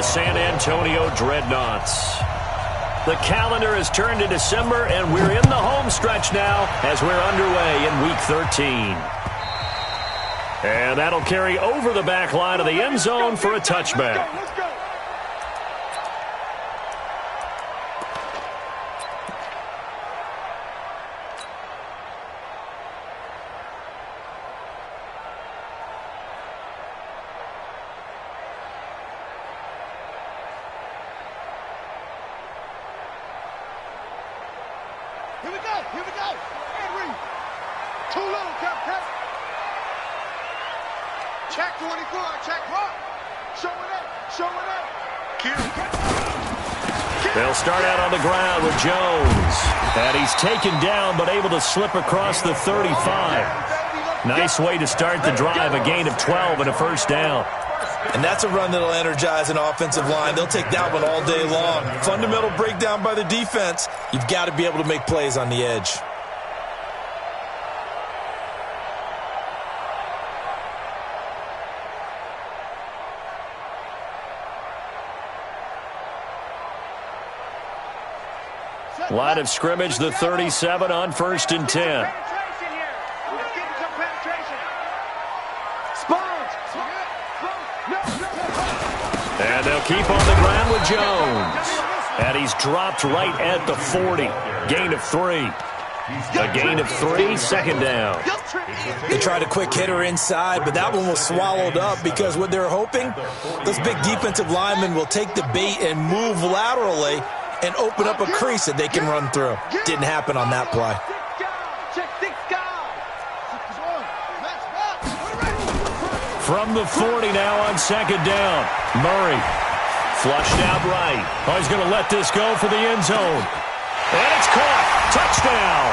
San Antonio Dreadnoughts. The calendar has turned to December, and we're in the home stretch now as we're underway in Week 13. And that'll carry over the back line of the end zone for a touchback. Here we go, Henry. Too low, Captain. Check 24, check what? Show it up. They'll start out on the ground with Jones. And he's taken down, but able to slip across the 35. Nice way to start the drive, a gain of 12 and a first down. And that's a run that'll energize an offensive line. They'll take that one all day long. Fundamental breakdown by the defense. You've got to be able to make plays on the edge. Line of scrimmage, the 37 on 1st and 10. And they'll keep on the ground with Jones. And he's dropped right at the 40. Gain of 3. A gain of 3, second down. They tried a quick hitter inside, but that one was swallowed up because what they're hoping, those big defensive linemen will take the bait and move laterally and open up a crease that they can run through. Didn't happen on that play. From the 40 now on second down. Murray flushed out right. Oh, he's going to let this go for the end zone. And it's caught. Touchdown.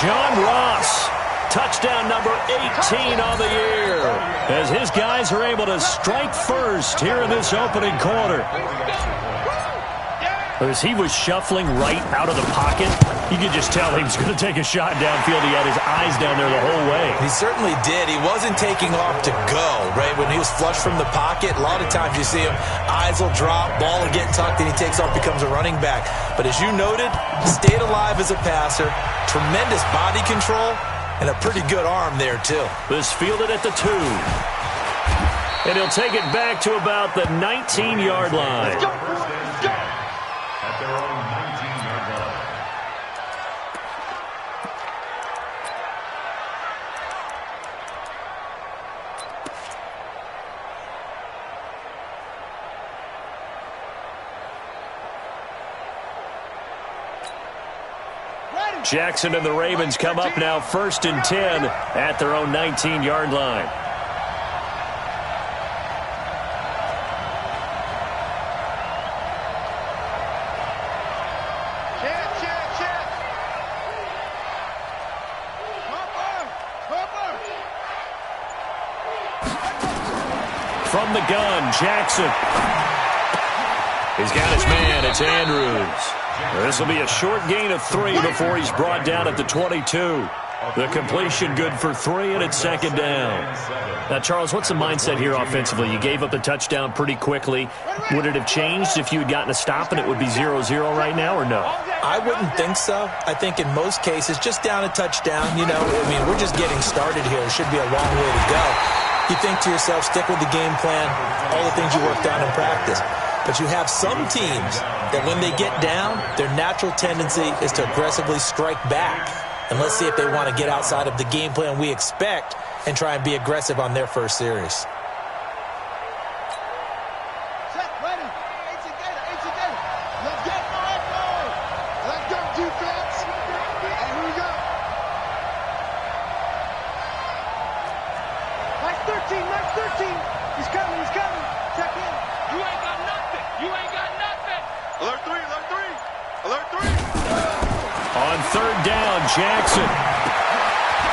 John Ross. Touchdown number 18 on the year. As his guys are able to strike first here in this opening quarter. As he was shuffling right out of the pocket, you could just tell he was going to take a shot downfield. He had his eyes down there the whole way. He certainly did. He wasn't taking off to go, right? When he was flushed from the pocket, a lot of times you see him, eyes will drop, ball will get tucked, and he takes off, becomes a running back. But as you noted, stayed alive as a passer, tremendous body control, and a pretty good arm there, too. This fielded at the 2. And he'll take it back to about the 19-yard line. Let's go, boys. Let's go. At their own 19-yard line. Jackson and the Ravens come up now 1st and 10 at their own 19-yard line. From the gun, Jackson. He's got his man. It's Andrews. This will be a short gain of 3 before he's brought down at the 22. The completion good for 3, and it's second down. Now, Charles, what's the mindset here offensively? You gave up the touchdown pretty quickly. Would it have changed if you had gotten a stop and it would be 0-0 right now, or no? I wouldn't think so. I think in most cases, just down a touchdown, we're just getting started here. It should be a long way to go. You think to yourself, stick with the game plan, all the things you worked on in practice. But you have some teams that when they get down, their natural tendency is to aggressively strike back. And let's see if they want to get outside of the game plan we expect and try and be aggressive on their first series. Set, ready. Eight together. Let's get more. Let's go, defense. And here we go. Nice 13. He's coming. Check in. You ain't got nothing. Alert 3. On third down, Jackson.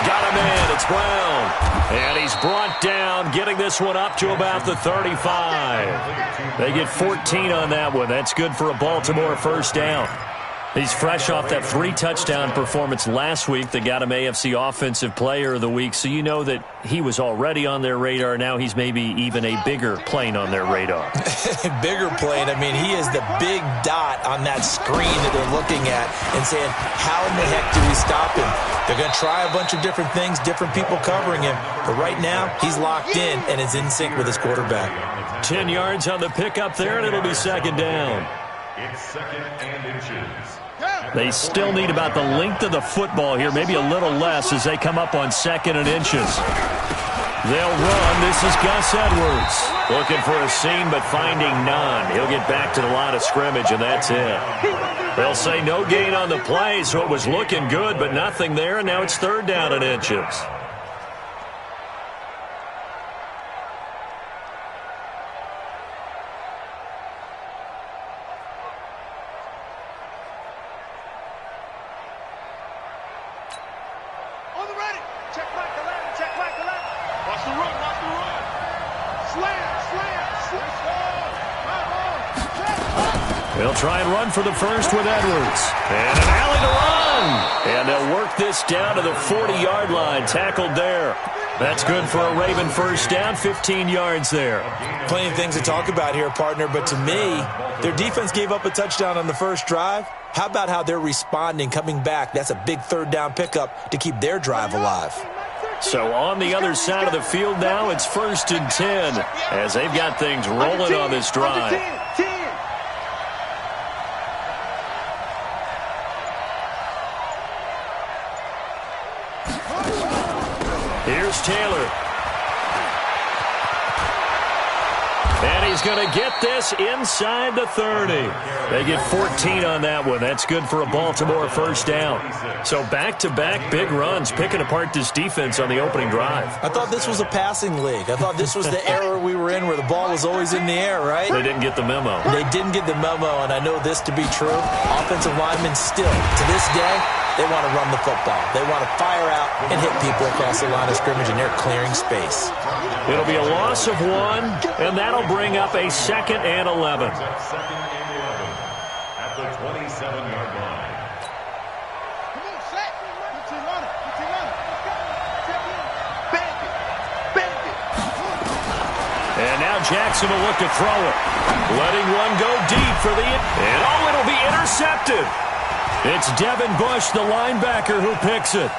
Got a man. It's Brown. And he's brought down, getting this one up to about the 35. They get 14 on that one. That's good for a Baltimore first down. He's fresh off that 3-touchdown performance last week that got him AFC Offensive Player of the Week, so you know that he was already on their radar. Now he's maybe even a bigger plane on their radar. Bigger plane. I mean, he is the big dot on that screen that they're looking at and saying, how in the heck do we stop him? They're going to try a bunch of different things, different people covering him, but right now he's locked in and is in sync with his quarterback. 10 yards on the pickup there, and it'll be second down. It's second and inches. They still need about the length of the football here, maybe a little less as they come up on second and inches. They'll run. This is Gus Edwards. Looking for a seam, but finding none. He'll get back to the line of scrimmage, and that's it. They'll say no gain on the play, so it was looking good, but nothing there, and now it's third down and inches. They'll try and run for the first with Edwards. And an alley to run. And they'll work this down to the 40-yard line. Tackled there. That's good for a Raven first down, 15 yards there. Plenty of things to talk about here, partner, but to me, their defense gave up a touchdown on the first drive. How about how they're responding, coming back? That's a big third down pickup to keep their drive alive. So on the other side of the field now, it's 1st and 10 as they've got things rolling on this drive. Here's Taylor. And he's going to get this inside the 30. They get 14 on that one. That's good for a Baltimore first down. So back-to-back big runs, picking apart this defense on the opening drive. I thought this was a passing league. I thought this was the era we were in where the ball was always in the air, right? They didn't get the memo. They didn't get the memo, and I know this to be true. Offensive linemen still, to this day, they want to run the football. They want to fire out and hit people across the line of scrimmage, and they're clearing space. It'll be a loss of 1, and that'll bring up a 2nd and 11. Second and 11 at the 27-yard line. Come on, set. Put your runner. Put your runner. Bang it. Bang it. And now Jackson will look to throw it. Letting one go deep for the... And oh, it'll be intercepted. It's Devin Bush, the linebacker, who picks it.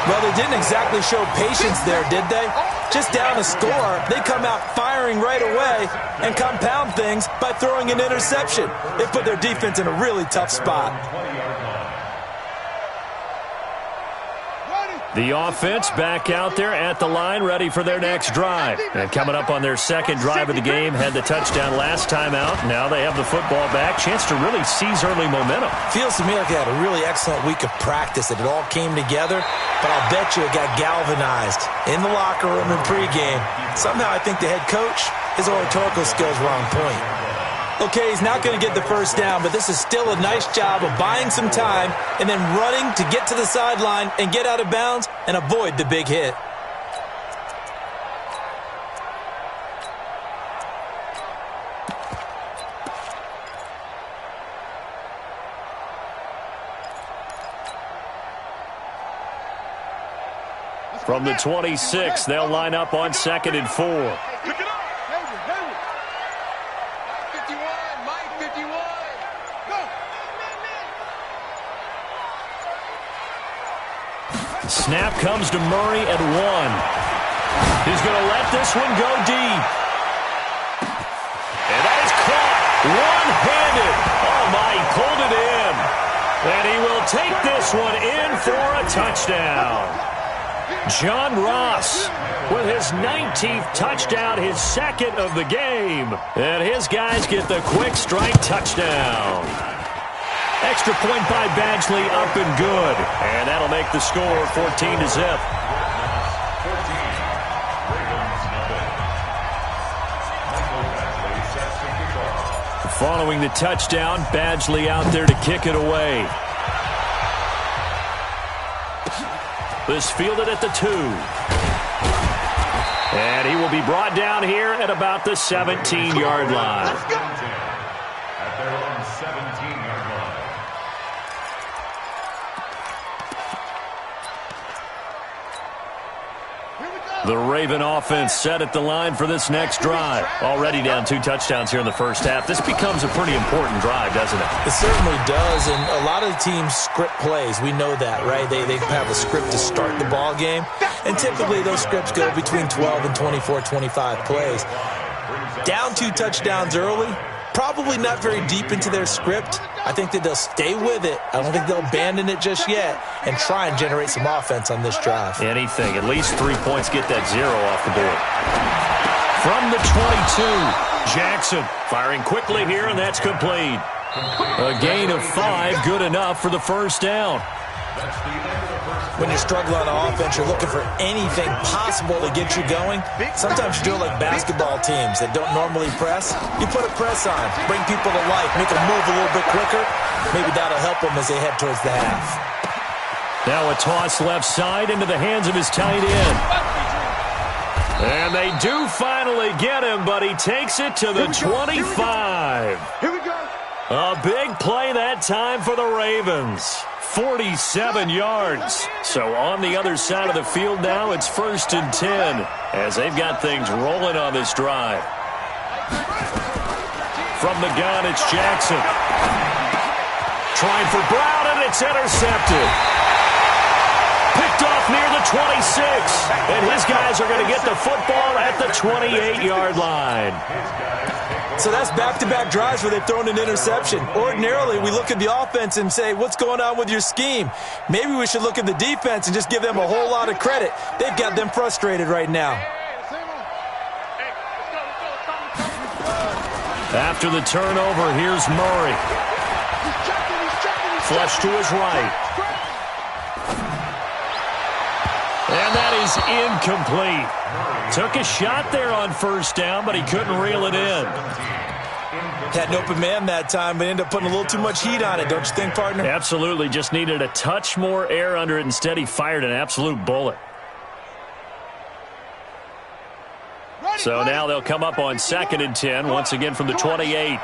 Well, they didn't exactly show patience there, did they? Just down a score, they come out firing right away and compound things by throwing an interception. They put their defense in a really tough spot. The offense back out there at the line, ready for their next drive. And coming up on their second drive of the game, had the touchdown last time out. Now they have the football back. Chance to really seize early momentum. Feels to me like they had a really excellent week of practice, that it all came together. But I'll bet you it got galvanized in the locker room and pregame. Somehow I think the head coach, his oratorical skills were on point. Okay, he's not going to get the first down, but this is still a nice job of buying some time and then running to get to the sideline and get out of bounds and avoid the big hit. From the 26, they'll line up on 2nd and 4. Snap comes to Murray at 1. He's going to let this one go deep. And that is caught one-handed. Oh, my, he pulled it in. And he will take this one in for a touchdown. John Ross with his 19th touchdown, his 2nd of the game. And his guys get the quick strike touchdown. Extra point by Badgley, up and good. And that'll make the score 14-0. Following the touchdown, Badgley out there to kick it away. This fielded at the 2. And he will be brought down here at about the 17-yard line. At their own 17. The Raven offense set at the line for this next drive. Already down 2 touchdowns here in the first half. This becomes a pretty important drive, doesn't it? It certainly does, and a lot of the teams script plays. We know that, right? They have a script to start the ball game, and typically those scripts go between 12 and 24, 25 plays. Down 2 touchdowns early, probably not very deep into their script. I think that they'll stay with it. I don't think they'll abandon it just yet and try and generate some offense on this drive. Anything. At least 3 points, get that 0 off the board. From the 22, Jackson firing quickly here, and that's complete. A gain of 5, good enough for the first down. When you're struggling on offense, you're looking for anything possible to get you going. Sometimes you do it like basketball teams that don't normally press. You put a press on, bring people to life, make them move a little bit quicker. Maybe that'll help them as they head towards the half. Now a toss left side into the hands of his tight end. And they do finally get him, but he takes it to the 25. Here we go. A big play that time for the Ravens. 47 yards. So on the other side of the field now, it's 1st and 10 as they've got things rolling on this drive. From the gun, it's Jackson. Trying for Brown, and it's intercepted. Picked off near the 26. And his guys are going to get the football at the 28-yard line. So that's back-to-back drives where they've thrown an interception. Ordinarily, we look at the offense and say, what's going on with your scheme? Maybe we should look at the defense and just give them a whole lot of credit. They've got them frustrated right now. After the turnover, here's Murray. Flush to his right. And that is incomplete. Took a shot there on first down, but he couldn't reel it in. Had an open man that time, but ended up putting a little too much heat on it, don't you think, partner? Absolutely. Just needed a touch more air under it. Instead, he fired an absolute bullet. So now they'll come up on 2nd and 10, once again from the 28.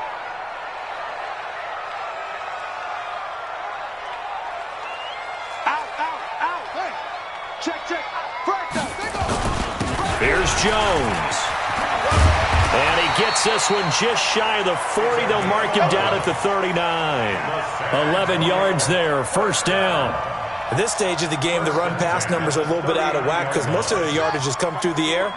Here's Jones. And he gets this one just shy of the 40. They'll mark him down at the 39. 11 yards there, first down. At this stage of the game, the run-pass numbers are a little bit out of whack because most of their yardage has come through the air.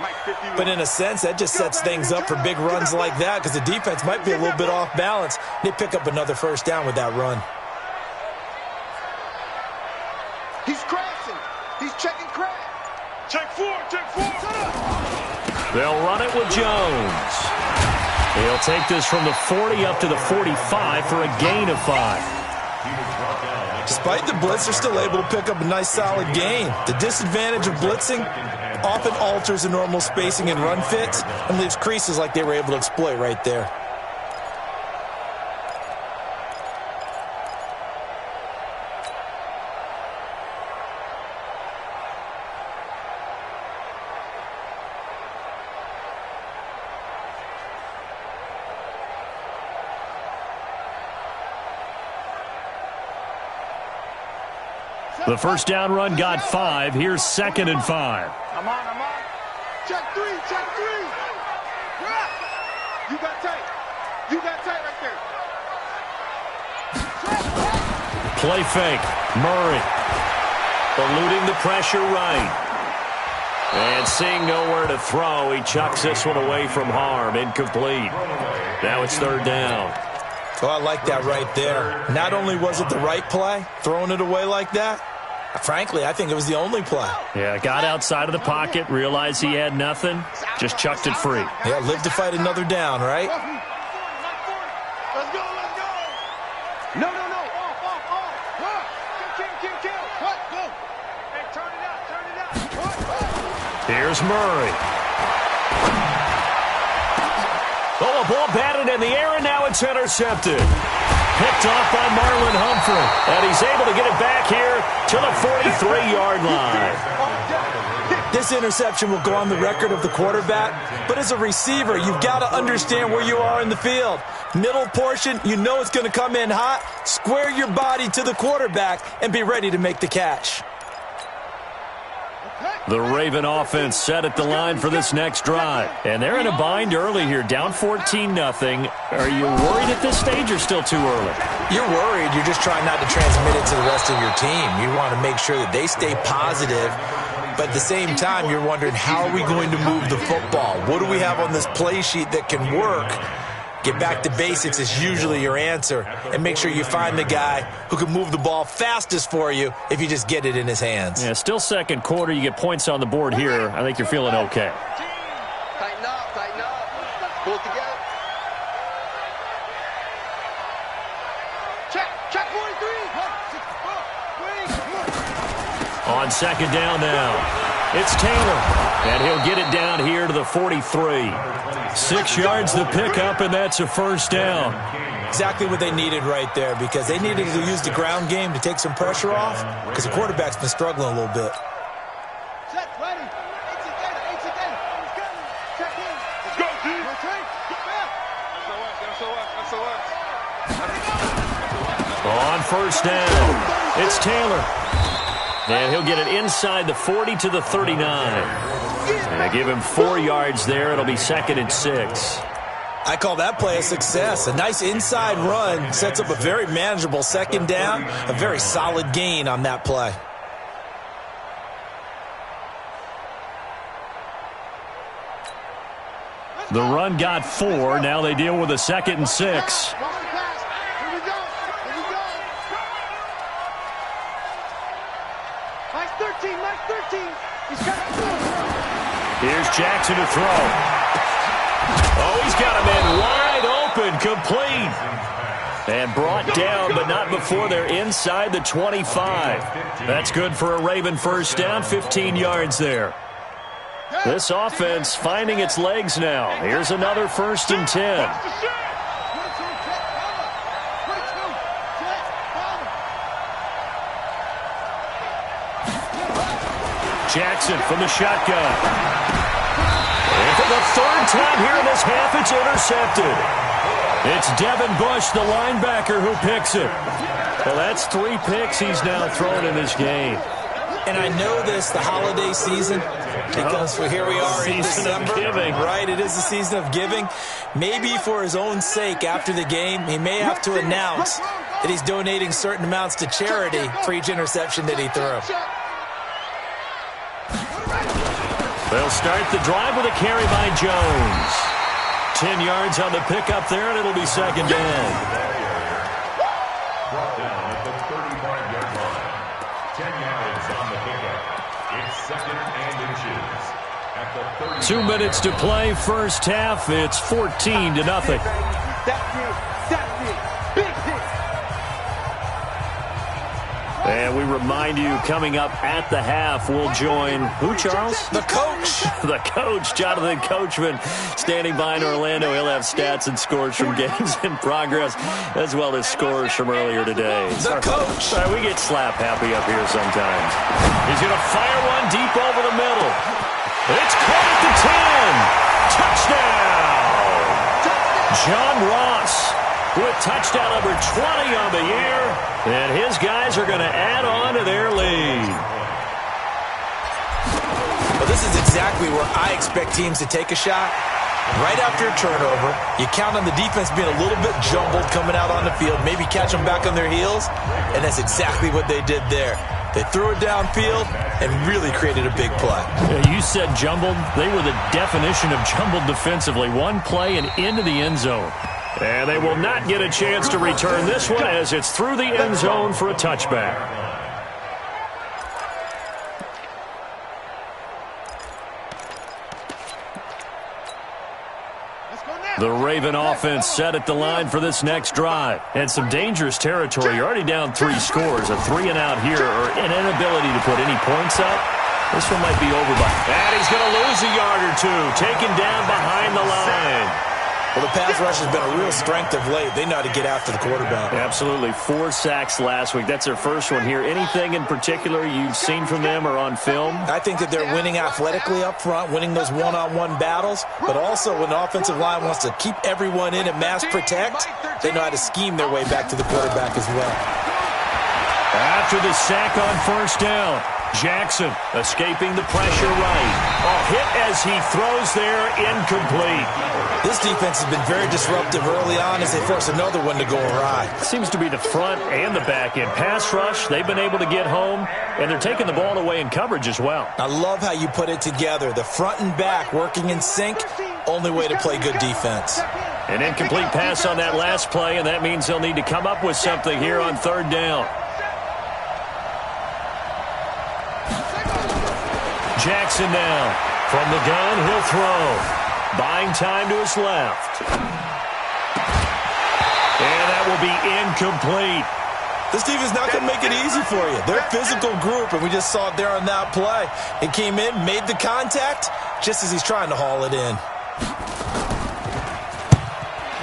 But in a sense, that just sets things up for big runs like that because the defense might be a little bit off balance. They pick up another first down with that run. He's crashing. He's checking crash. Check 4, check 4. They'll run it with Jones. He'll take this from the 40 up to the 45 for a gain of 5. Despite the blitz, they're still able to pick up a nice solid gain. The disadvantage of blitzing often alters the normal spacing and run fits and leaves creases like they were able to exploit right there. The first down run got 5. Here's 2nd and 5. I'm on. Check 3, check 3. You got tight. You got tight right there. Play fake. Murray. Eluding the pressure right. And seeing nowhere to throw, he chucks this one away from harm. Incomplete. Now it's 3rd down. Oh, I like that right there. Not only was it the right play, throwing it away like that, frankly, I think it was the only play. Yeah, got outside of the pocket, realized he had nothing, just chucked it free. Yeah, live to fight another down, right? Let's go, let's go. No. Off. Kill. Cut, go. Hey, turn it out. Here's Murray. Oh, a ball batted in the air, and now it's intercepted. Picked off by Marlon Humphrey. And he's able to get it back here to the 43-yard line. This interception will go on the record of the quarterback, but as a receiver, you've got to understand where you are in the field. Middle portion, you know it's going to come in hot. Square your body to the quarterback and be ready to make the catch. The Raven offense set at the line for this next drive. And they're in a bind early here, down 14-0. Are you worried at this stage or still too early? You're worried. You're just trying not to transmit it to the rest of your team. You want to make sure that they stay positive. But at the same time, you're wondering, how are we going to move the football? What do we have on this play sheet that can work? Get back to basics is usually your answer. And make sure you find the guy who can move the ball fastest for you if you just get it in his hands. Yeah, still second quarter. You get points on the board here. I think you're feeling okay. Tighten up, tighten up. Pull it together. Check 43. On second down now, it's Taylor. And he'll get it down here to the 43. 6 yards the pickup, and that's a first down. Exactly what they needed right there, because they needed to use the ground game to take some pressure off, because the quarterback's been struggling a little bit. Set, ready. Eight together. Check in. Let's go, dude. On first down, it's Taylor. And he'll get it inside the 40 to the 39. And they give him 4 yards there. It'll be 2nd and 6. I call that play a success. A nice inside run sets up a very manageable second down. A very solid gain on that play. The run got 4. Now they deal with a 2nd and 6. Here we go. Nice 13. He's got it. Here's Jackson to throw. Oh, he's got a man wide open, complete. And brought down, but not before they're inside the 25. That's good for a Raven first down, 15 yards there. This offense finding its legs now. Here's another 1st and 10. Jackson from the shotgun. And for the 3rd time here in this half, it's intercepted. It's Devin Bush, the linebacker, who picks it. Well, that's 3 picks he's now thrown in this game. And I know this, the holiday season, because here we are in December. Giving. Right, it is the season of giving. Maybe for his own sake after the game, he may have to announce that he's donating certain amounts to charity for each interception that he threw. They'll start the drive with a carry by Jones. 10 yards on the pickup there, and it'll be 2nd down. Brought down at the 35-yard line. 10 yards on the pickup. It's 2nd and inches. At the 30. 2 minutes to play, first half. It's 14-0. That's it. Big hit. And we remind you, coming up at the half, we'll join who, Charles? The coach. The coach, Jonathan Coachman, standing by in Orlando. He'll have stats and scores from games in progress, as well as scores from earlier today. The coach. Sorry, we get slap happy up here sometimes. He's going to fire one deep over the middle. It's caught at the 10. Touchdown! John Ross with touchdown number 20 on the year. And his guys are going to add on to their lead. Well, this is exactly where I expect teams to take a shot. Right after a turnover, you count on the defense being a little bit jumbled coming out on the field, maybe catch them back on their heels, and that's exactly what they did there. They threw it downfield and really created a big play. Yeah, you said jumbled. They were the definition of jumbled defensively. One play and into the end zone. And they will not get a chance to return this one as it's through the end zone for a touchback. The Raven offense set at the line for this next drive. And some dangerous territory. You're already down 3 scores. A 3-and-out here or an inability to put any points up. This one might be over by. And he's going to lose a yard or 2. Taken down behind the line. Well, the pass rush has been a real strength of late. They know how to get after the quarterback. Absolutely. 4 sacks last week. That's their first one here. Anything in particular you've seen from them or on film? I think that they're winning athletically up front, winning those one-on-one battles, but also when the offensive line wants to keep everyone in and mass protect, they know how to scheme their way back to the quarterback as well. After the sack on first down, Jackson escaping the pressure right. Hit as he throws there, incomplete. This defense has been very disruptive early on as they force another one to go awry. Seems to be the front and the back end. Pass rush, they've been able to get home, and they're taking the ball away in coverage as well. I love how you put it together. The front and back working in sync, only way to play good defense. An incomplete pass on that last play, and that means they'll need to come up with something here on third down. Jackson now. From the gun, he'll throw. Buying time to his left. And that will be incomplete. This defense not going to make it easy for you. They're a physical group, and we just saw it there on that play. It came in, made the contact, just as he's trying to haul it in.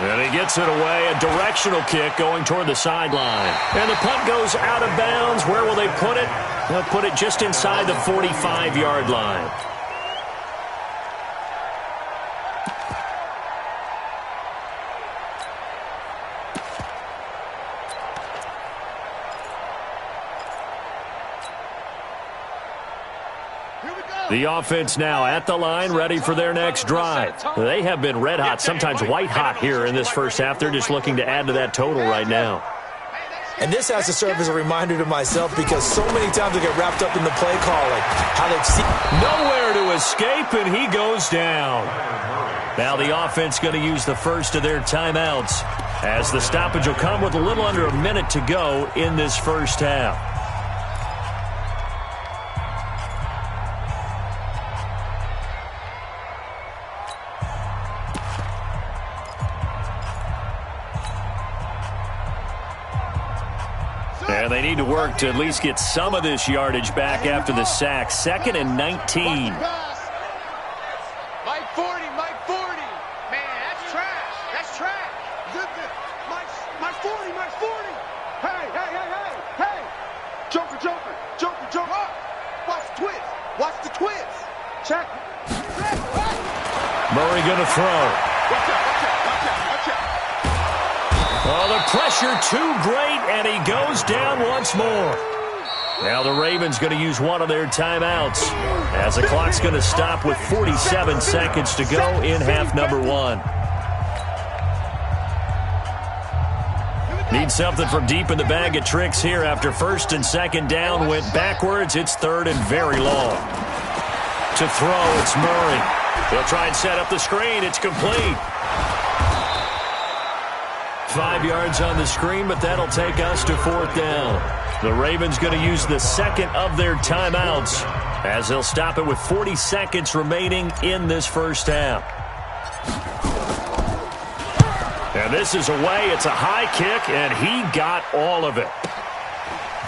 And he gets it away, a directional kick going toward the sideline. And the punt goes out of bounds. Where will they put it? They'll put it just inside the 45-yard line. The offense now at the line, ready for their next drive. They have been red hot, sometimes white hot here in this first half. They're just looking to add to that total right now. And this has to serve as a reminder to myself because so many times I get wrapped up in the play calling. How they've seen nowhere to escape, and he goes down. Now the offense going to use the first of their timeouts as the stoppage will come with a little under a minute to go in this first half. And they need to work to at least get some of this yardage back after the sack. 2nd and 19. Mike 40, Mike 40. Man, that's trash. That's trash. Mike 40, Mike 40. Hey, hey, hey, hey, hey. Joker, Joker, Joker, Joker. Watch the twist. Watch the twist. Check. Murray going to throw. Watch out, watch out, watch out, watch out. Oh, the pressure too great, and he goes down once more. Now the Ravens going to use one of their timeouts as the clock's going to stop with 47 seconds to go in half number one. Need something from deep in the bag of tricks here after 1st and 2nd down went backwards. It's 3rd and very long. To throw, it's Murray. He'll try and set up the screen. It's complete. 5 yards on the screen, but that'll take us to 4th down. The Ravens going to use the 2nd of their timeouts as they'll stop it with 40 seconds remaining in this first half. And this is away. It's a high kick, and he got all of it.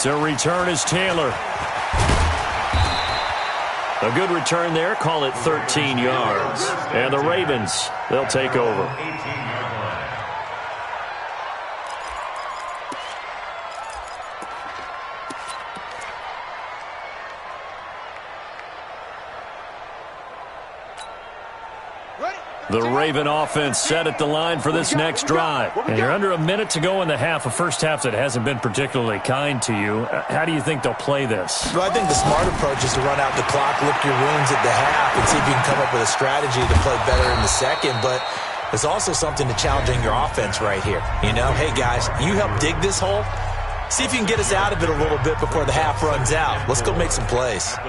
To return is Taylor. A good return there. Call it 13 yards. And the Ravens, they'll take over. The Raven offense set at the line for this next drive. And you're under a minute to go in the half, a first half that hasn't been particularly kind to you. How do you think they'll play this? Well, I think the smart approach is to run out the clock, lick your wounds at the half, and see if you can come up with a strategy to play better in the second. But there's also something to challenging your offense right here. You know, hey, guys, you help dig this hole. See if you can get us out of it a little bit before the half runs out. Let's go make some plays.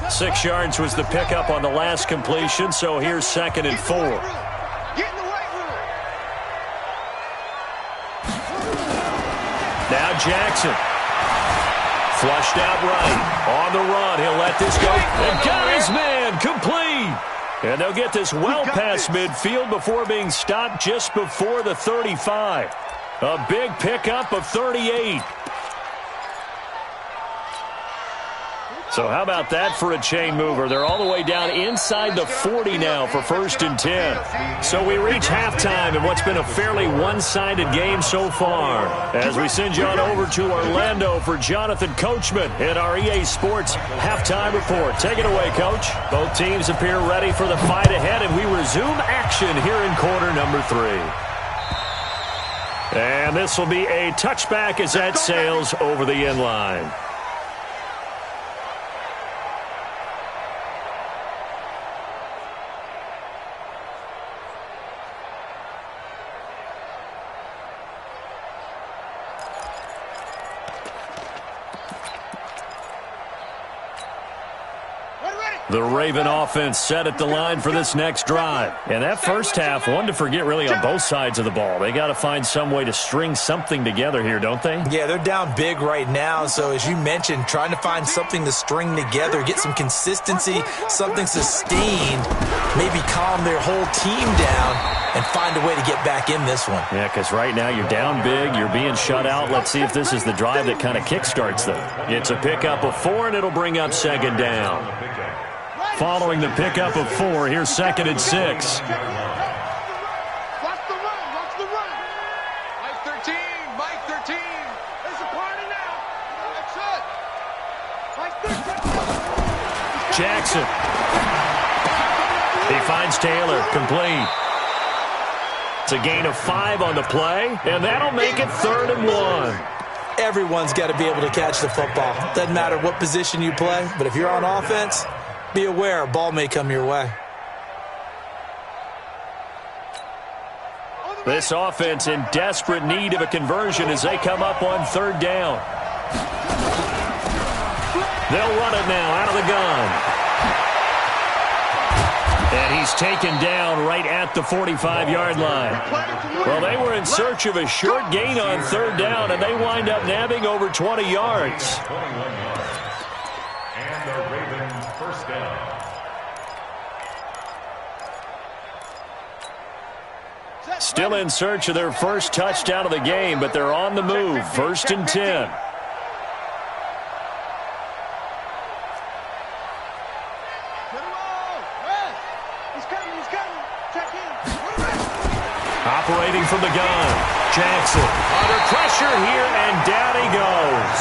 6 yards was the pickup on the last completion, so here's 2nd and 4. Get in the weight room. Now Jackson. Flushed out right. On the run. He'll let this go. And got his man. Complete. And they'll get this well past midfield before being stopped just before the 35. A big pickup of 38. So how about that for a chain mover? They're all the way down inside the 40 now for 1st and 10. So we reach halftime in what's been a fairly one-sided game so far. As we send you on over to Orlando for Jonathan Coachman in our EA Sports halftime report. Take it away, Coach. Both teams appear ready for the fight ahead, and we resume action here in quarter number 3. And this will be a touchback as that sails over the end line. The Raven offense set at the line for this next drive. And that first half, one to forget really on both sides of the ball. They got to find some way to string something together here, don't they? Yeah, they're down big right now. So as you mentioned, trying to find something to string together, get some consistency, something sustained, maybe calm their whole team down and find a way to get back in this one. Yeah, because right now you're down big, you're being shut out. Let's see if this is the drive that kind of kickstarts them. It's a pickup of 4, and it'll bring up 2nd down. Following the pickup of 4, here's 2nd and 6. Watch the run. Watch the run. Mike 13. Mike 13. It's a party now. That's it. Mike 13. Jackson. He finds Taylor, complete. It's a gain of 5 on the play, and that'll make it 3rd and 1. Everyone's got to be able to catch the football. Doesn't matter what position you play, but if you're on offense, be aware, a ball may come your way. This offense in desperate need of a conversion as they come up on 3rd down. They'll run it now out of the gun. And he's taken down right at the 45-yard line. Well, they were in search of a short gain on 3rd down, and they wind up nabbing over 20 yards. And the Ravens first down. Still in search of their first touchdown of the game, but they're on the move. 1st and 10. Operating from the gun. Jackson under pressure here, and down he goes.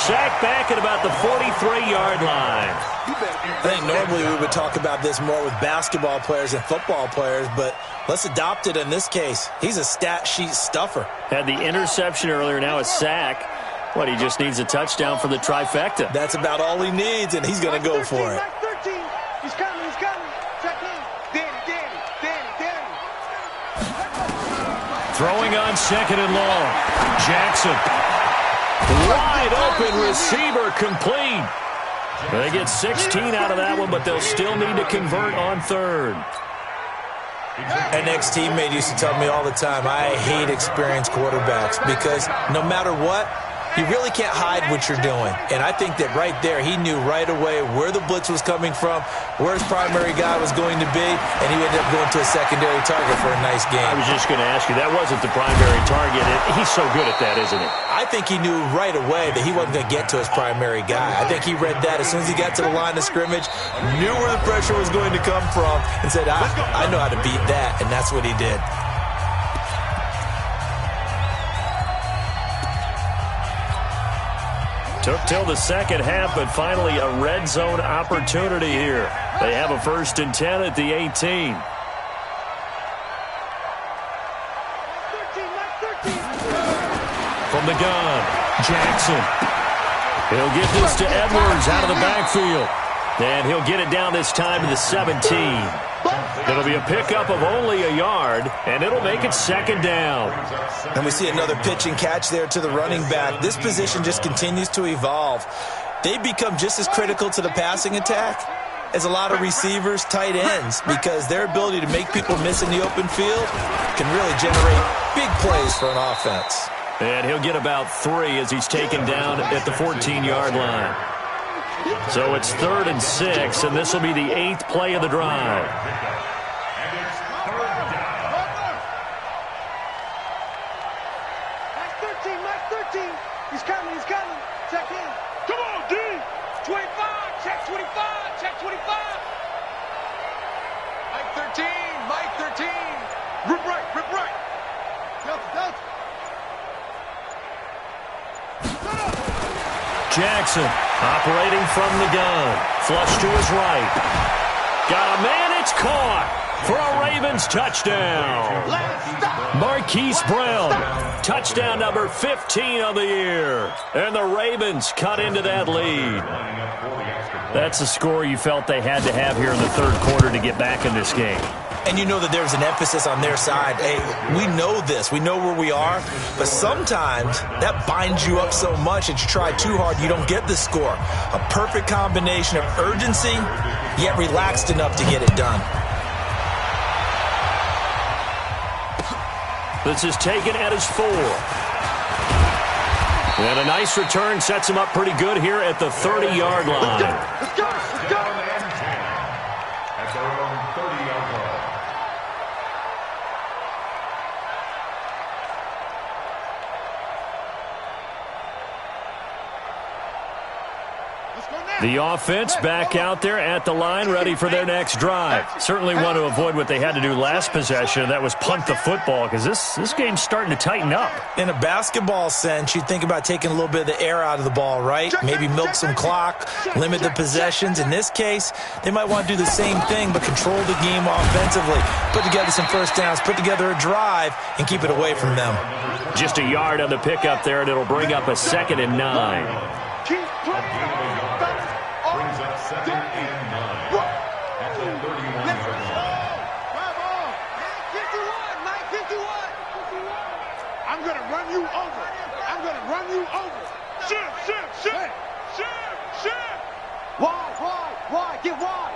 Sacked back at about the 43-yard line. I think normally we would talk about this more with basketball players and football players, but let's adopt it in this case. He's a stat sheet stuffer. Had the interception earlier, now a sack. What, he just needs a touchdown for the trifecta. That's about all he needs, and he's going to go for it. Mike 13. He's coming. He's coming. Check in. Danny. Throwing on 2nd and long. Jackson. Wide open receiver, complete. They get 16 out of that one, but they'll still need to convert on 3rd. An ex-teammate used to tell me all the time, I hate experienced quarterbacks because no matter what, you really can't hide what you're doing. And I think that right there, he knew right away where the blitz was coming from, where his primary guy was going to be, and he ended up going to a secondary target for a nice game. I was just going to ask you, that wasn't the primary target. He's so good at that, isn't he? I think he knew right away that he wasn't going to get to his primary guy. I think he read that as soon as he got to the line of scrimmage, knew where the pressure was going to come from, and said, I know how to beat that, and that's what he did. Took till the second half, but finally a red zone opportunity here. They have a 1st and 10 at the 18. From the gun, Jackson. He'll get this to Edwards out of the backfield. And he'll get it down this time to the 17. It'll be a pickup of only a yard, and it'll make it 2nd down. And we see another pitch and catch there to the running back. This position just continues to evolve. They become just as critical to the passing attack as a lot of receivers, tight ends, because their ability to make people miss in the open field can really generate big plays for an offense. And he'll get about 3 as he's taken down at the 14-yard line. So it's 3rd and 6, and this will be the 8th play of the drive. And it's 3rd down. Mike 13. He's coming. Check in. Come on, D. 25. Check 25. Check 25. Mike 13. Mike 13. Rip right. Rip right. Delta. Jackson operating from the gun. Flush to his right. Got a man, it's caught for a Ravens touchdown. Marquise Brown, touchdown number 15 of the year. And the Ravens cut into that lead. That's a score you felt they had to have here in the third quarter to get back in this game. And you know that there's an emphasis on their side. Hey, we know this. We know where we are. But sometimes that binds you up so much that you try too hard, you don't get the score. A perfect combination of urgency, yet relaxed enough to get it done. This is taken at his 4. And a nice return sets him up pretty good here at the 30-yard line. Let's go. Let's go. At their own 30-yard line. The offense back out there at the line, ready for their next drive. Certainly want to avoid what they had to do last possession. That was punt the football, because this game's starting to tighten up. In a basketball sense, you think about taking a little bit of the air out of the ball, right? Maybe milk some clock, limit the possessions. In this case, they might want to do the same thing, but control the game offensively. Put together some first downs, put together a drive, and keep it away from them. Just a yard on the pickup there, and it'll bring up a 2nd and 9. Keep playing. Brings up 2nd and 9. At the 31-yard line. Mike 51. I'm going to run you over. I'm going to run you over. Shift. Wide. Get wide.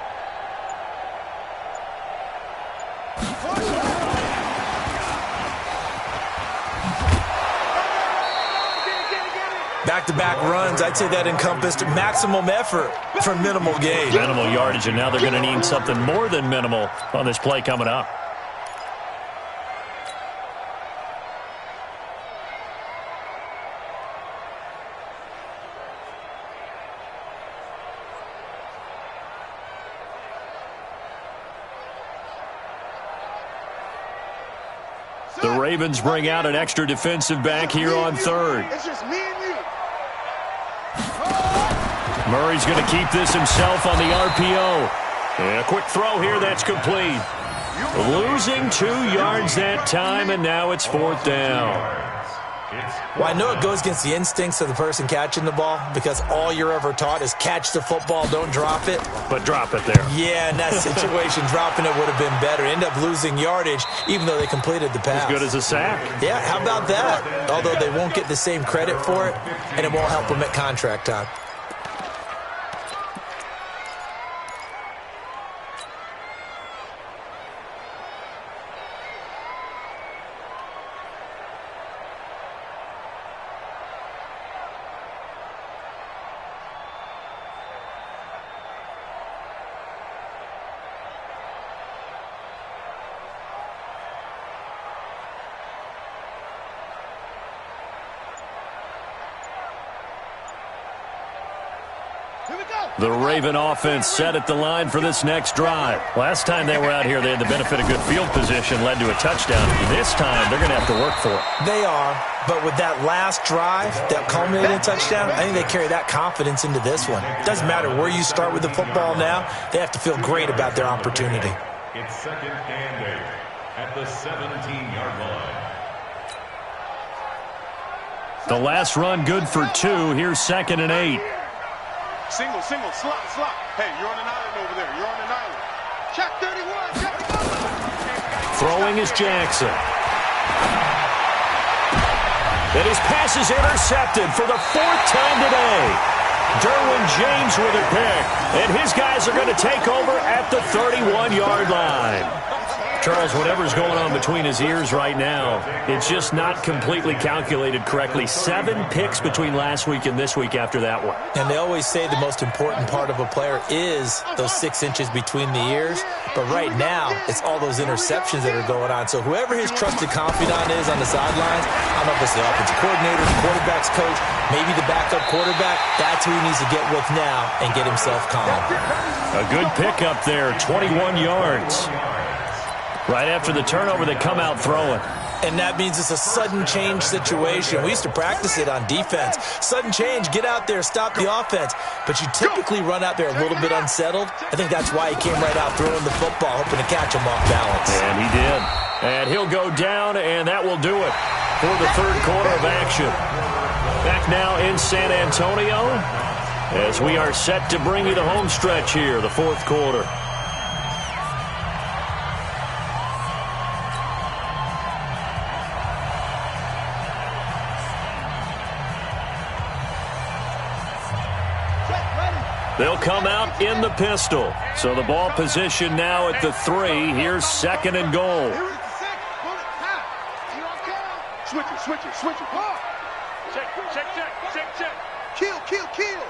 Back-to-back runs, I'd say that encompassed maximum effort for minimal gain. Minimal yardage, and now they're going to need something more than minimal on this play coming up. The Ravens bring out an extra defensive back here on 3rd. It's just me and you. Murray's going to keep this himself on the RPO. And a quick throw here, that's complete. Losing 2 yards that time, and now it's 4th down. Well, I know it goes against the instincts of the person catching the ball, because all you're ever taught is catch the football, don't drop it. But drop it there. Yeah, in that situation, dropping it would have been better. End up losing yardage, even though they completed the pass. As good as a sack. Yeah, how about that? Although they won't get the same credit for it, and it won't help them at contract time. The Raven offense set at the line for this next drive. Last time they were out here, they had the benefit of good field position, led to a touchdown. This time, they're going to have to work for it. They are, but with that last drive that culminated in a touchdown, I think they carry that confidence into this one. Doesn't matter where you start with the football now, they have to feel great about their opportunity. It's 2nd and 8 at the 17-yard line. The last run good for 2. Here's 2nd and 8. Single, slot. Hey, you're on an island over there. You're on an island. Check 31. Throwing is Jackson. And his pass is intercepted for the 4th time today. Derwin James with a pick. And his guys are going to take over at the 31-yard line. Charles, whatever's going on between his ears right now, it's just not completely calculated correctly. 7 picks between last week and this week after that one. And they always say the most important part of a player is those 6 inches between the ears. But right now, it's all those interceptions that are going on. So whoever his trusted confidant is on the sidelines, I don't know if it's the offensive coordinator, the quarterback's coach, maybe the backup quarterback, that's who he needs to get with now and get himself calm. A good pickup there, 21 yards. Right after the turnover, they come out throwing. And that means it's a sudden change situation. We used to practice it on defense. Sudden change, get out there, stop the offense. But you typically run out there a little bit unsettled. I think that's why he came right out throwing the football, hoping to catch him off balance. And he did. And he'll go down, and that will do it for the third quarter of action. Back now in San Antonio as we are set to bring you the home stretch here, the fourth quarter. They'll come out in the pistol. So the ball position now at the 3. Here's 2nd and goal. Switch it. Check. Kill.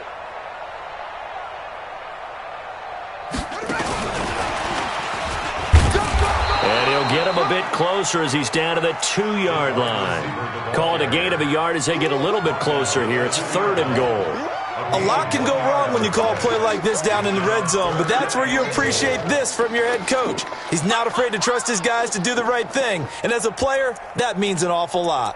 And he'll get him a bit closer as he's down to the 2-yard line. Call it a gain of a yard as they get a little bit closer here. It's 3rd and goal. A lot can go wrong when you call a play like this down in the red zone, but that's where you appreciate this from your head coach. He's not afraid to trust his guys to do the right thing, and as a player, that means an awful lot.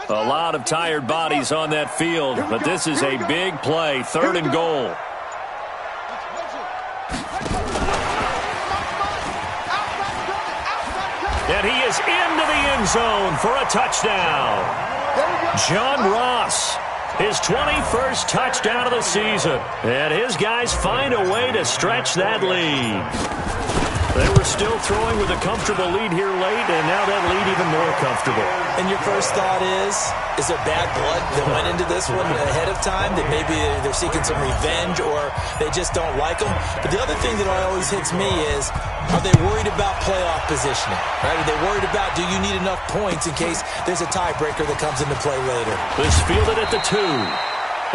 A lot of tired bodies on that field, but this is a big play, 3rd and goal. And he is into the end zone for a touchdown. John Ross, his 21st touchdown of the season. And his guys find a way to stretch that lead. They were still throwing with a comfortable lead here late, and now that lead even more comfortable. And your first thought is there bad blood that went into this one ahead of time, that maybe they're seeking some revenge or they just don't like them? But the other thing that always hits me is, are they worried about playoff positioning? Right? Are they worried about, do you need enough points in case there's a tiebreaker that comes into play later? This fielded at the 2.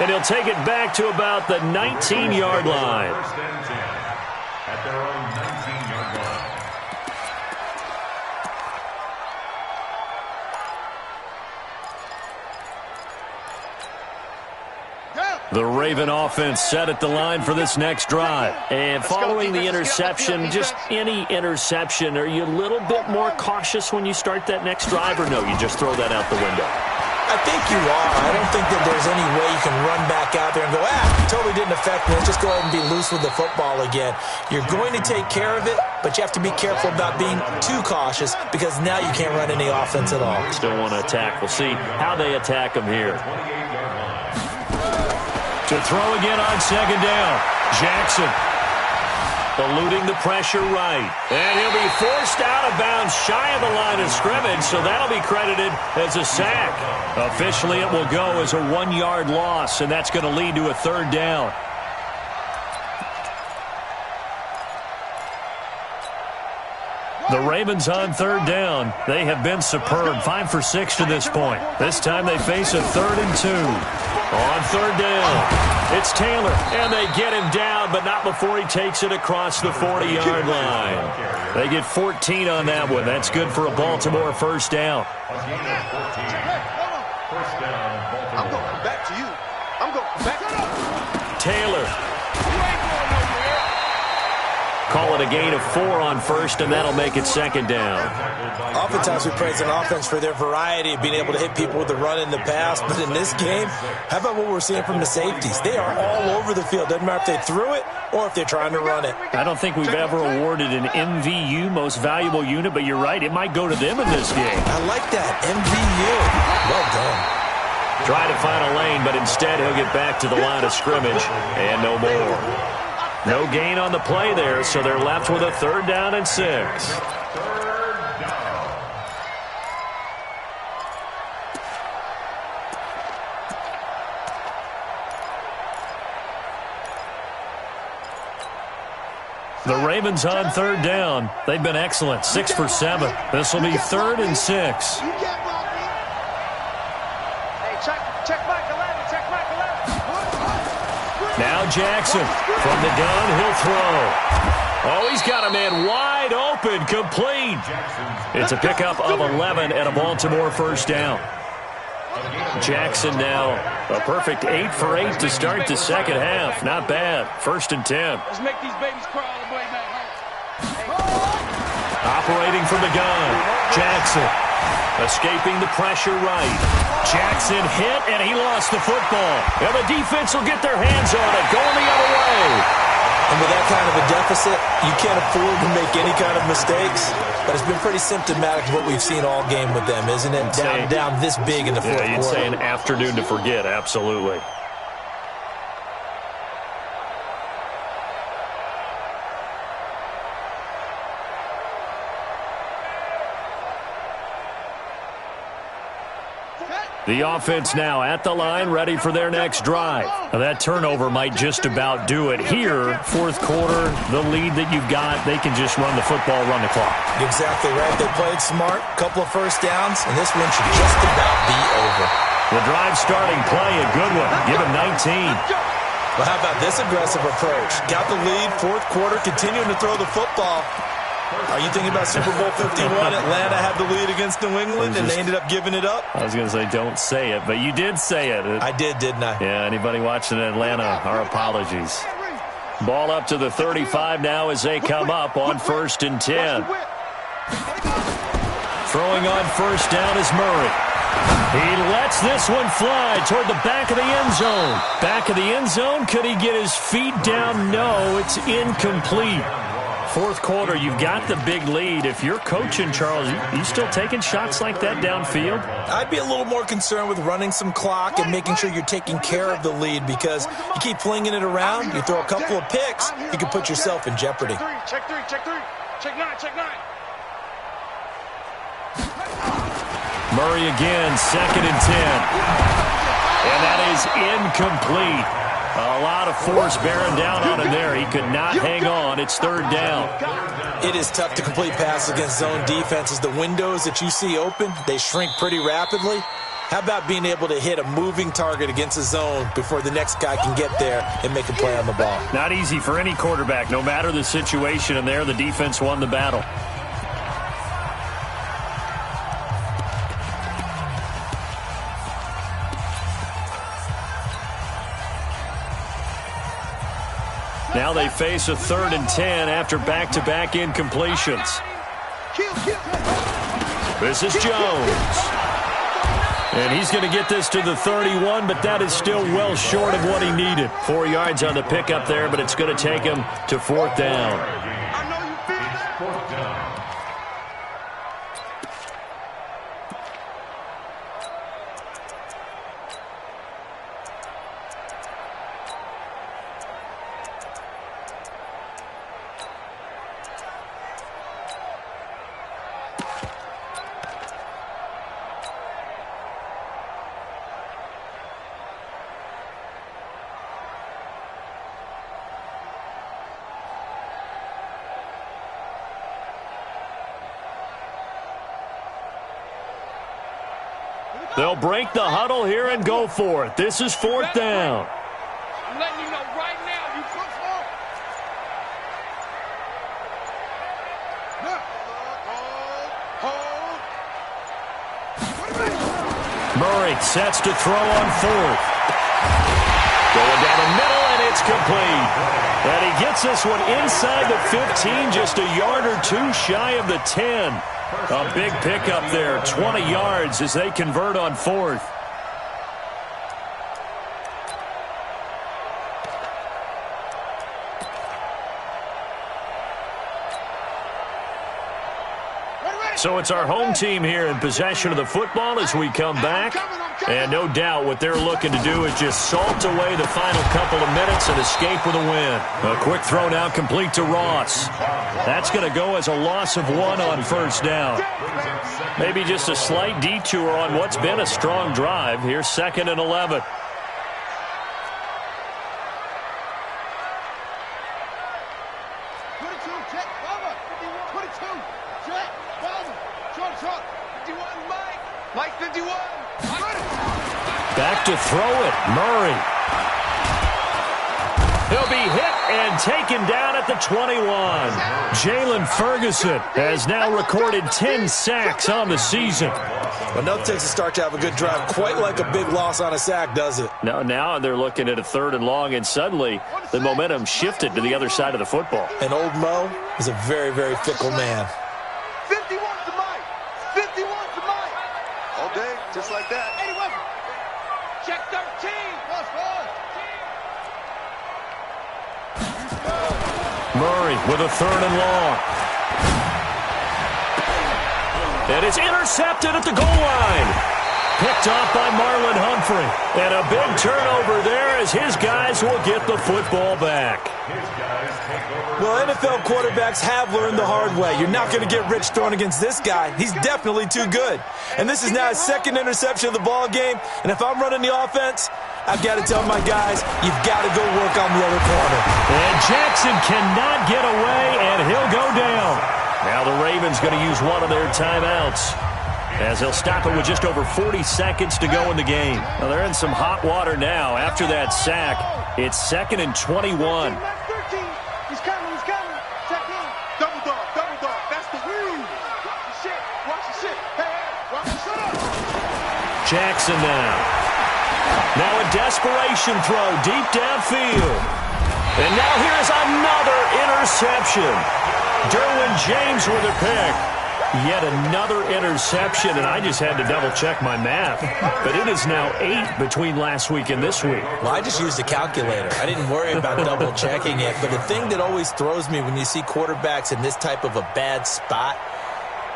And he'll take it back to about the 19-yard line. First and 10 at their own 19-yard line. The Raven offense set at the line for this next drive. And following the interception, just any interception, are you a little bit more cautious when you start that next drive, or no, you just throw that out the window? I think you are. I don't think that there's any way you can run back out there and go, totally didn't affect me. Let's just go ahead and be loose with the football again. You're going to take care of it, but you have to be careful about being too cautious because now you can't run any offense at all. Still want to attack. We'll see how they attack him here. To throw again on 2nd down. Jackson eluding the pressure right. And he'll be forced out of bounds shy of the line of scrimmage, so that'll be credited as a sack. Officially, it will go as a 1-yard loss, and that's going to lead to a 3rd down. The Ravens on 3rd down. They have been superb, 5 for 6 to this point. This time they face a 3rd and 2. On 3rd down, it's Taylor, and they get him down, but not before he takes it across the 40-yard line. They get 14 on that one. That's good for a Baltimore first down. I'm going to come back to you. I'm going to come back to you. Taylor. Call it a gain of 4 on 1st, and that'll make it 2nd down. Oftentimes we praise an offense for their variety of being able to hit people with the run in the pass, but in this game, how about what we're seeing from the safeties? They are all over the field. Doesn't matter if they threw it or if they're trying to run it. I don't think we've ever awarded an MVU, most valuable unit, but you're right, it might go to them in this game. I like that, MVU. Well done. Try to find a lane, but instead he'll get back to the line of scrimmage and no more. No gain on the play there, so they're left with a 3rd down and 6. The Ravens on 3rd down. They've been excellent, 6 for 7. This will be 3rd and 6. Now Jackson from the gun, he'll throw. Oh, he's got a man wide open, complete. It's a pickup of 11 and a Baltimore 1st down. Jackson now a perfect 8 for 8 to start the 2nd half. Not bad. 1st and 10. Let's make these babies cry all the way back home. Operating from the gun, Jackson. Escaping the pressure right. Jackson hit, and he lost the football. And the defense will get their hands on it, going the other way. And with that kind of a deficit, you can't afford to make any kind of mistakes. But it's been pretty symptomatic of what we've seen all game with them, isn't it? Down this big in the 4th quarter. Yeah, you'd say an afternoon to forget, absolutely. The offense now at the line, ready for their next drive. Now that turnover might just about do it here. 4th quarter, the lead that you've got, they can just run the football, run the clock. Exactly right. They played smart, couple of 1st downs, and this one should just about be over. The drive starting play, a good one. Give him 19. Well, how about this aggressive approach? Got the lead, 4th quarter, continuing to throw the football. Are you thinking about Super Bowl 51? Atlanta had the lead against New England, and they ended up giving it up? I was going to say don't say it, but you did say it. I did, didn't I? Yeah, anybody watching Atlanta, our apologies. Ball up to the 35 now as they come up on 1st and 10. Throwing on 1st down is Murray. He lets this one fly toward the back of the end zone. Back of the end zone, could he get his feet down? No, it's incomplete. 4th quarter, you've got the big lead. If you're coaching, Charles, you still taking shots like that downfield? I'd be a little more concerned with running some clock and making sure you're taking care of the lead, because you keep flinging it around, you throw a couple of picks, you can put yourself in jeopardy. Check 3, check 3. Check 9, check 9. Murray again, 2nd and 10. And that is incomplete. A lot of force bearing down on him there. He could not hang on. It's 3rd down. It is tough to complete passes against zone defenses. The windows that you see open, they shrink pretty rapidly. How about being able to hit a moving target against a zone before the next guy can get there and make a play on the ball? Not easy for any quarterback, no matter the situation. And there, the defense won the battle. Now they face a 3rd and 10 after back-to-back incompletions. This is Jones. And he's going to get this to the 31, but that is still well short of what he needed. 4 yards on the pickup there, but it's going to take him to 4th down. They'll break the huddle here and go for it. This is 4th down. I'm letting you know right now, you football. Murray sets to throw on 4th. Going down the middle, and it's complete. And he gets this one inside the 15, just a yard or two shy of the 10. A big pickup there, 20 yards as they convert on 4th. So it's our home team here in possession of the football as we come back. And no doubt what they're looking to do is just salt away the final couple of minutes and escape with a win. A quick throw now complete to Ross. That's going to go as a loss of 1 on first down. Maybe just a slight detour on what's been a strong drive. Here's 2nd and 11. Mike 51. Back to throw it. Murray. He'll be hit and taken down at the 21. Jalen Ferguson has now recorded 10 sacks on the season. Well, nothing takes a start to have a good drive quite like a big loss on a sack, does it? No, now they're looking at a 3rd and long, and suddenly the momentum shifted to the other side of the football. And old Mo is a very, very fickle man. 51 to Mike. 51 to Mike. All day, just like that. 81. Check 13. Murray with a 3rd and long. And it's intercepted at the goal line. Picked off by Marlon Humphrey. And a big turnover there as his guys will get the football back. Well, NFL quarterbacks have learned the hard way. You're not going to get rich throwing against this guy. He's definitely too good. And this is now his 2nd interception of the ball game. And if I'm running the offense, I've got to tell my guys, you've got to go work on the other corner. And Jackson cannot get away, and he'll go down. Now the Ravens going to use one of their timeouts as they'll stop it with just over 40 seconds to go in the game. Well, they're in some hot water now after that sack. It's 2nd and 21. He's coming. Check in. Double dog. That's the rule. Watch the shit. Hey, watch the shit up. Jackson now. Now a desperation throw deep downfield. And now here's another interception. Derwin James with a pick. Yet another interception, and I just had to double-check my math. But it is now 8 between last week and this week. Well, I just used a calculator. I didn't worry about double-checking it. But the thing that always throws me when you see quarterbacks in this type of a bad spot,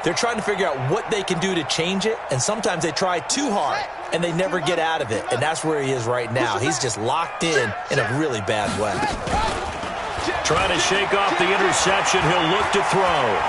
they're trying to figure out what they can do to change it, and sometimes they try too hard, and they never get out of it. And that's where he is right now. He's just locked in a really bad way. Trying to shake off the interception. He'll look to throw.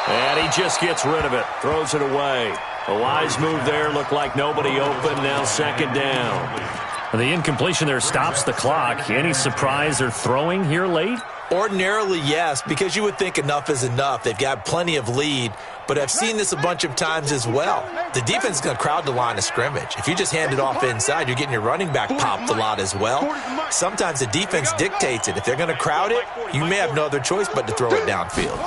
And he just gets rid of it. Throws it away. A wise move there. Looked like nobody open. Now 2nd down. The incompletion there stops the clock. Any surprise they're throwing here late? Ordinarily, yes, because you would think enough is enough. They've got plenty of lead, but I've seen this a bunch of times as well. The defense is going to crowd the line of scrimmage. If you just hand it off inside, you're getting your running back popped a lot as well. Sometimes the defense dictates it. If they're going to crowd it, you may have no other choice but to throw it downfield.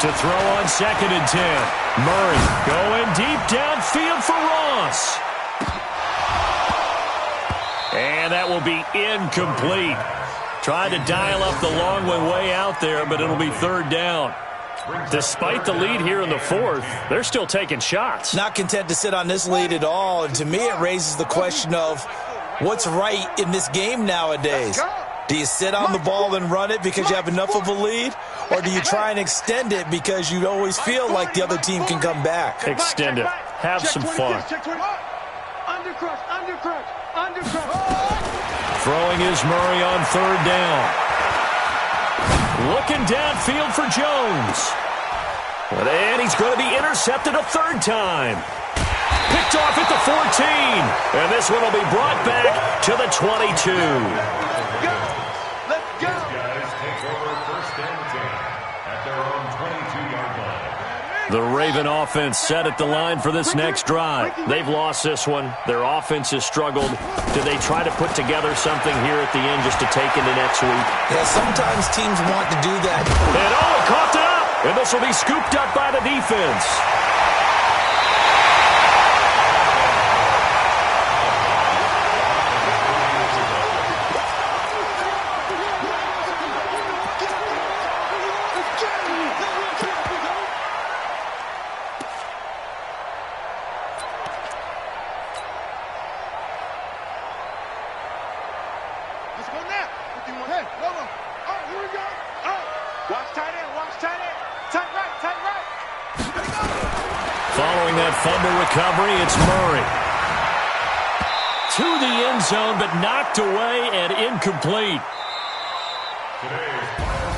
To throw on 2nd and 10. Murray going deep downfield for Ross. And that will be incomplete. Tried to dial up the long one way out there, but it'll be 3rd down. Despite the lead here in the 4th, they're still taking shots. Not content to sit on this lead at all. And to me, it raises the question of what's right in this game nowadays. Do you sit on the ball and run it because you have enough of a lead? Or do you try and extend it because you always feel like the other team can come back? Extend it. Have some fun. Undercrush. Throwing is Murray on 3rd down. Looking downfield for Jones. And he's going to be intercepted a 3rd time. Picked off at the 14. And this one will be brought back to the 22. Let's go. These guys take over 1st and 10 at their own 22-yard line. The Raven offense set at the line for this next drive. They've lost this one. Their offense has struggled. Do they try to put together something here at the end just to take into next week? Yeah, sometimes teams want to do that. And oh, it coughed it up. And this will be scooped up by the defense. Hey, Lobo. All right, here we go. All right. Watch tight end. Tight Following that fumble recovery, it's Murray. To the end zone, but knocked away and incomplete.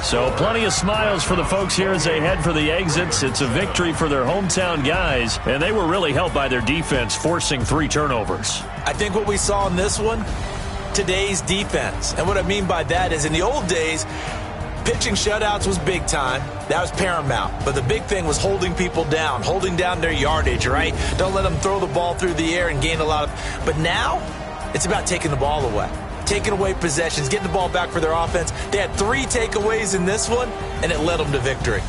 So plenty of smiles for the folks here as they head for the exits. It's a victory for their hometown guys, and they were really helped by their defense, forcing 3 turnovers. I think what we saw in this one, today's defense. And what I mean by that is in the old days, pitching shutouts was big time. That was paramount. But the big thing was holding people down, holding down their yardage, right? Don't let them throw the ball through the air and gain a lot of... But now, it's about taking the ball away. Taking away possessions, getting the ball back for their offense. They had 3 takeaways in this one, and it led them to victory.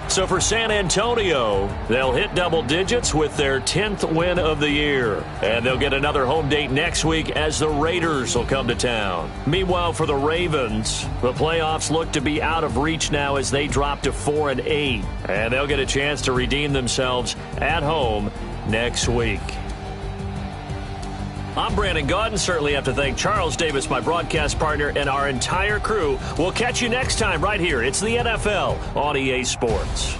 So for San Antonio, they'll hit double digits with their 10th win of the year. And they'll get another home date next week as the Raiders will come to town. Meanwhile, for the Ravens, the playoffs look to be out of reach now as they drop to 4-8. And they'll get a chance to redeem themselves at home next week. I'm Brandon Gaudin. Certainly have to thank Charles Davis, my broadcast partner, and our entire crew. We'll catch you next time right here. It's the NFL on EA Sports.